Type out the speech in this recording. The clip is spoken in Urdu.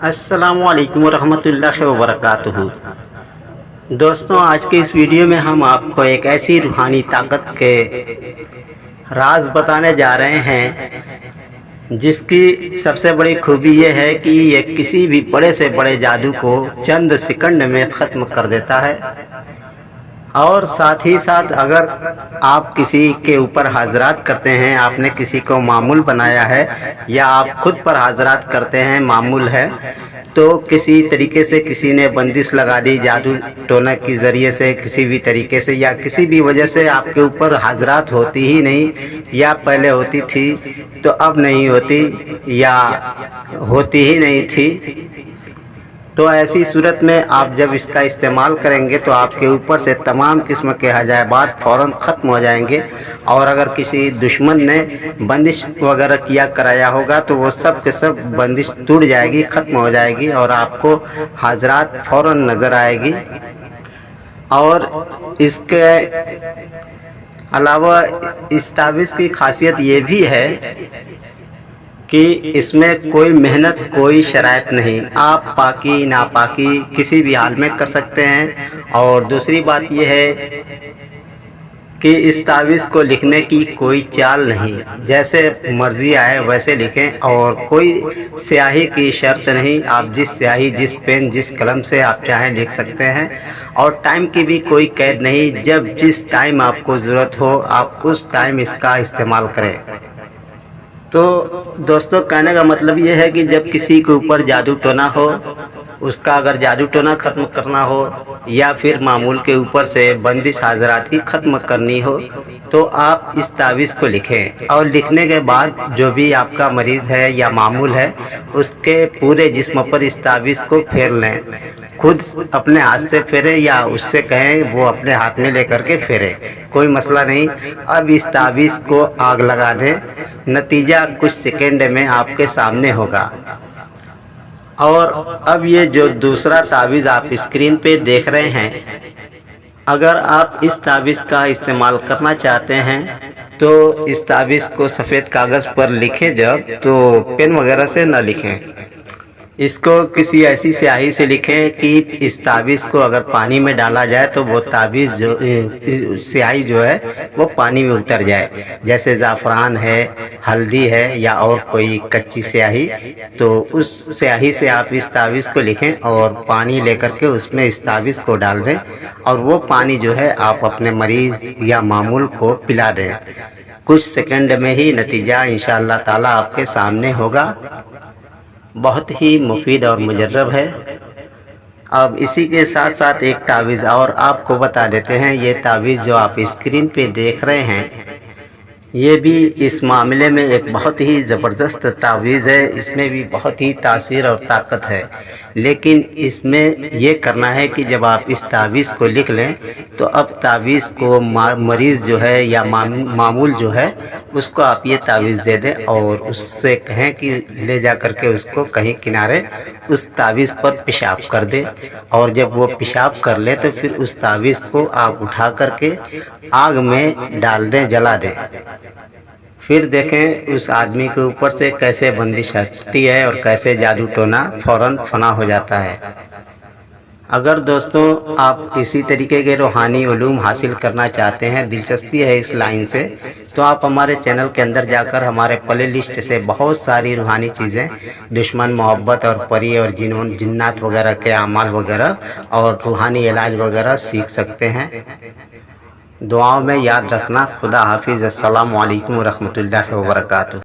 السلام علیکم ورحمۃ اللہ وبرکاتہ۔ دوستوں، آج کے اس ویڈیو میں ہم آپ کو ایک ایسی روحانی طاقت کے راز بتانے جا رہے ہیں جس کی سب سے بڑی خوبی یہ ہے کہ یہ کسی بھی بڑے سے بڑے جادو کو چند سیکنڈ میں ختم کر دیتا ہے، اور ساتھ ہی ساتھ اگر آپ کسی کے اوپر حاضرات کرتے ہیں، آپ نے کسی کو معمول بنایا ہے یا آپ خود پر حاضرات کرتے ہیں، معمول ہے، تو کسی طریقے سے کسی نے بندش لگا دی جادو ٹونا کے ذریعے سے، کسی بھی طریقے سے یا کسی بھی وجہ سے آپ کے اوپر حاضرات ہوتی ہی نہیں، یا پہلے ہوتی تھی تو اب نہیں ہوتی، یا ہوتی ہی نہیں تھی، تو ایسی صورت میں آپ جب اس کا استعمال کریں گے تو آپ کے اوپر سے تمام قسم کے حجابات فوراً ختم ہو جائیں گے، اور اگر کسی دشمن نے بندش وغیرہ کیا کرایا ہوگا تو وہ سب کے سب بندش ٹوٹ جائے گی، ختم ہو جائے گی، اور آپ کو حاضرات فوراً نظر آئے گی۔ اور اس کے علاوہ اس تعویذ کی خاصیت یہ بھی ہے کہ اس میں کوئی محنت، کوئی شرائط نہیں، آپ پاکی ناپاکی کسی بھی حال میں کر سکتے ہیں۔ اور دوسری بات یہ ہے کہ اس تعویذ کو لکھنے کی کوئی چال نہیں، جیسے مرضی آئے ویسے لکھیں، اور کوئی سیاہی کی شرط نہیں، آپ جس سیاہی، جس پین، جس قلم سے آپ چاہیں لکھ سکتے ہیں، اور ٹائم کی بھی کوئی قید نہیں، جب جس ٹائم آپ کو ضرورت ہو آپ اس ٹائم اس کا استعمال کریں۔ تو دوستو، کہنے کا مطلب یہ ہے کہ جب کسی کے اوپر جادو ٹونا ہو، اس کا اگر جادو ٹونا ختم کرنا ہو یا پھر معمول کے اوپر سے بندش حاضرات کی ختم کرنی ہو، تو آپ اس تعویذ کو لکھیں، اور لکھنے کے بعد جو بھی آپ کا مریض ہے یا معمول ہے اس کے پورے جسم پر اس تعویذ کو پھیر لیں، خود اپنے ہاتھ سے پھیریں یا اس سے کہیں وہ اپنے ہاتھ میں لے کر کے پھیرے، کوئی مسئلہ نہیں۔ اب اس تعویذ کو آگ لگا دیں، نتیجہ کچھ سیکنڈ میں آپ کے سامنے ہوگا۔ اور اب یہ جو دوسرا تعویذ آپ اسکرین پہ دیکھ رہے ہیں، اگر آپ اس تعویذ کا استعمال کرنا چاہتے ہیں تو اس تعویذ کو سفید کاغذ پر لکھیں جب، تو پین وغیرہ سے نہ لکھیں، اس کو کسی ایسی سیاہی سے لکھیں کہ اس تعویذ کو اگر پانی میں ڈالا جائے تو وہ تعویذ جو سیاہی جو ہے وہ پانی میں اتر جائے، جیسے زعفران ہے، ہلدی ہے، یا اور کوئی کچی سیاہی، تو اس سیاہی سے آپ اس تعویذ کو لکھیں اور پانی لے کر کے اس میں اس تعویذ کو ڈال دیں، اور وہ پانی جو ہے آپ اپنے مریض یا معمول کو پلا دیں، کچھ سیکنڈ میں ہی نتیجہ انشاءاللہ تعالی آپ کے سامنے ہوگا۔ بہت ہی مفید اور مجرب ہے۔ اب اسی کے ساتھ ساتھ ایک تعویذ اور آپ کو بتا دیتے ہیں، یہ تعویذ جو آپ اسکرین پہ دیکھ رہے ہیں یہ بھی اس معاملے میں ایک بہت ہی زبردست تعویذ ہے، اس میں بھی بہت ہی تاثیر اور طاقت ہے، لیکن اس میں یہ کرنا ہے کہ جب آپ اس تعویذ کو لکھ لیں تو اب تعویذ کو مریض جو ہے یا معمول جو ہے اس کو آپ یہ تعویذ دے دیں، اور اس سے کہیں کہ لے جا کر کے اس کو کہیں کنارے اس تعویذ پر پیشاب کر دے، اور جب وہ پیشاب کر لے تو پھر اس تعویذ کو آپ اٹھا کر کے آگ میں ڈال دیں، جلا دیں، پھر دیکھیں اس آدمی کے اوپر سے کیسے بندش ہٹتی ہے اور کیسے جادو ٹونا فوراً فنا ہو جاتا ہے۔ اگر دوستوں آپ اسی طریقے کے روحانی علوم حاصل کرنا چاہتے ہیں، دلچسپی ہے اس لائن سے، تو آپ ہمارے چینل کے اندر جا کر ہمارے پلے لسٹ سے بہت ساری روحانی چیزیں، دشمن، محبت اور پری اور جنات وغیرہ کے اعمال وغیرہ اور روحانی علاج وغیرہ سیکھ سکتے ہیں۔ دعاؤں میں یاد رکھنا۔ خدا حافظ۔ السلام علیکم ورحمۃ اللہ وبرکاتہ۔